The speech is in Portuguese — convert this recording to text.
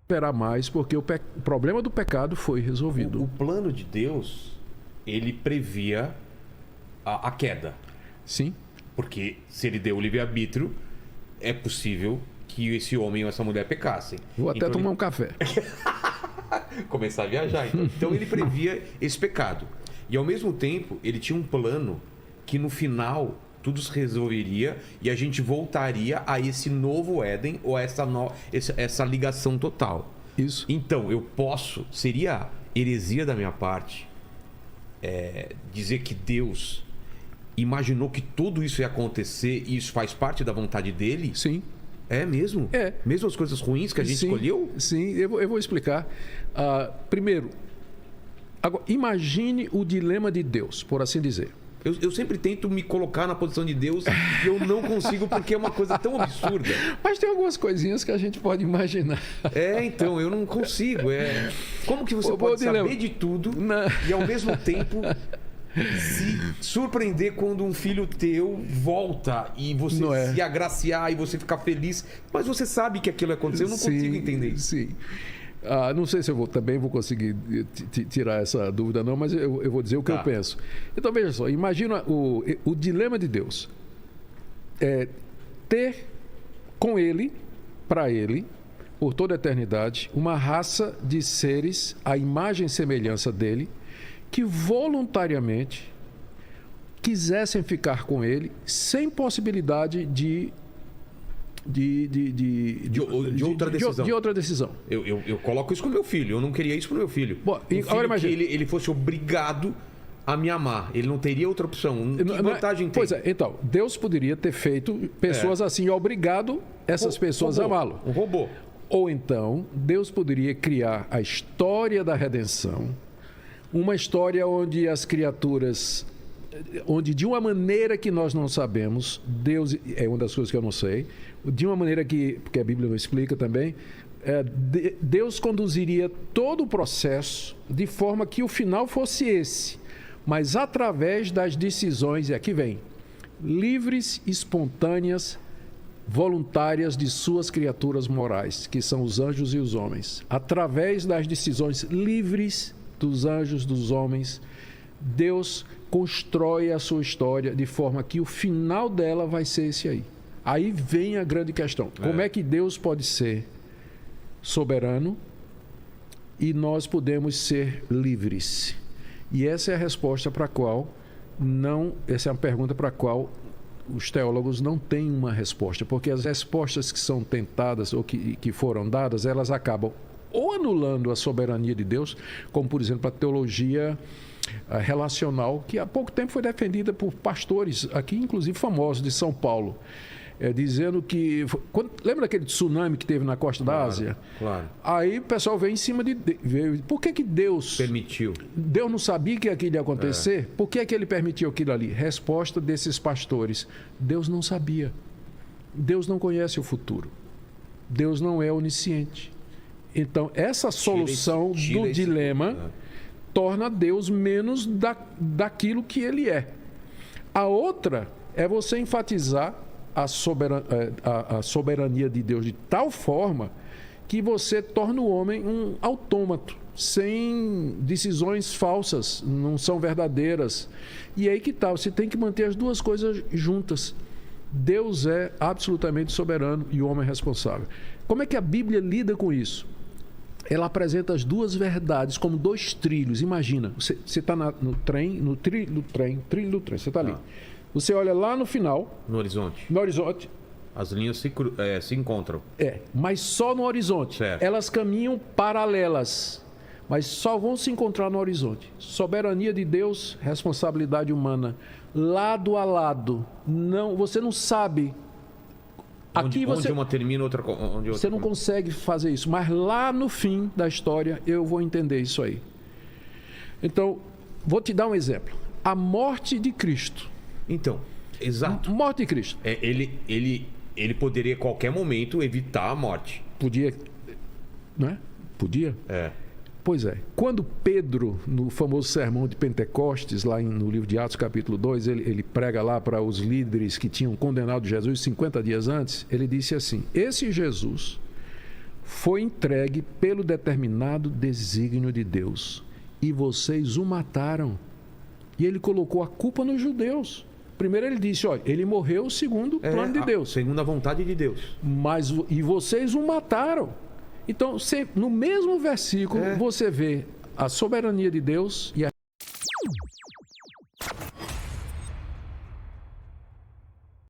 Esperar mais, porque o problema do pecado foi resolvido. O plano de Deus, ele previa a queda. Sim. Porque se ele deu o livre-arbítrio, é possível que esse homem ou essa mulher pecassem. Vou até tomar um café. Começar a viajar. Então ele previa esse pecado. E ao mesmo tempo, ele tinha um plano que no final tudo se resolveria e a gente voltaria a esse novo Éden ou essa ligação total. Isso. Então, seria heresia da minha parte dizer que Deus imaginou que tudo isso ia acontecer e isso faz parte da vontade dele? Sim. É mesmo? É. Mesmo as coisas ruins que a gente escolheu? Sim, eu vou explicar. Primeiro, agora, imagine o dilema de Deus, por assim dizer. Eu sempre tento me colocar na posição de Deus e eu não consigo porque é uma coisa tão absurda. Mas tem algumas coisinhas que a gente pode imaginar. Então, eu não consigo. Como que você pode saber de tudo e ao mesmo tempo se surpreender quando um filho teu volta e você se agraciar e você ficar feliz, mas você sabe que aquilo aconteceu? Eu não consigo entender isso. Sim. Não sei se eu também vou conseguir tirar essa dúvida, não, mas eu vou dizer o que eu penso. Então, veja só, imagina o dilema de Deus. Ter com ele, para ele, por toda a eternidade, uma raça de seres à imagem e semelhança dele, que voluntariamente quisessem ficar com ele, sem possibilidade de outra decisão. Eu coloco isso com meu filho. Eu não queria isso pro meu filho. Bom, agora imagina que ele fosse obrigado a me amar. Ele não teria outra opção. Que vantagem tem? Pois é, então, Deus poderia ter feito pessoas assim, obrigado essas pessoas a amá-lo. Um robô. Ou então, Deus poderia criar a história da redenção, uma história onde as criaturas, onde de uma maneira que nós não sabemos, Deus, é uma das coisas que eu não sei, de uma maneira porque a Bíblia não explica também, Deus conduziria todo o processo de forma que o final fosse esse, mas através das decisões, e aqui vem, livres, espontâneas, voluntárias de suas criaturas morais, que são os anjos e os homens. Através das decisões livres dos anjos, dos homens, Deus constrói a sua história de forma que o final dela vai ser esse aí. Aí vem a grande questão. Como é que Deus pode ser soberano e nós podemos ser livres? E essa é a resposta para a qual essa é uma pergunta para a qual os teólogos não têm uma resposta, porque as respostas que são tentadas ou que foram dadas, elas acabam ou anulando a soberania de Deus, como por exemplo a teologia relacional, que há pouco tempo foi defendida por pastores aqui, inclusive famosos de São Paulo, dizendo que... lembra daquele tsunami que teve na costa da Ásia? Claro. Aí o pessoal veio em cima de... Por que Deus... permitiu? Deus não sabia que aquilo ia acontecer? Por que ele permitiu aquilo ali? Resposta desses pastores: Deus não sabia. Deus não conhece o futuro. Deus não é onisciente. Então, essa solução do dilema torna Deus menos daquilo que ele é. A outra é você enfatizar a soberania de Deus de tal forma que você torna o homem um autômato, sem decisões falsas, não são verdadeiras. E aí que tal? Você tem que manter as duas coisas juntas. Deus é absolutamente soberano e o homem é responsável. Como é que a Bíblia lida com isso? Ela apresenta as duas verdades como dois trilhos. Imagina, você está no trilho do trem, você está ali. Você olha lá no final... No horizonte. As linhas se encontram. Mas só no horizonte. Certo. Elas caminham paralelas, mas só vão se encontrar no horizonte. Soberania de Deus, responsabilidade humana. Lado a lado. Você não sabe... Onde uma termina, outra... Você não consegue fazer isso. Mas lá no fim da história, eu vou entender isso aí. Então, vou te dar um exemplo. A morte de Cristo. Então, exato. Morte de Cristo. Ele poderia, a qualquer momento, evitar a morte. Podia, não é? Podia. Pois é. Quando Pedro, no famoso sermão de Pentecostes, lá no livro de Atos, capítulo 2, ele prega lá para os líderes que tinham condenado Jesus 50 dias antes, ele disse assim: esse Jesus foi entregue pelo determinado desígnio de Deus e vocês o mataram. E ele colocou a culpa nos judeus. Primeiro ele disse, olha, ele morreu segundo o plano de Deus. Segundo a vontade de Deus. E vocês o mataram. Então, no mesmo versículo, você vê a soberania de Deus e a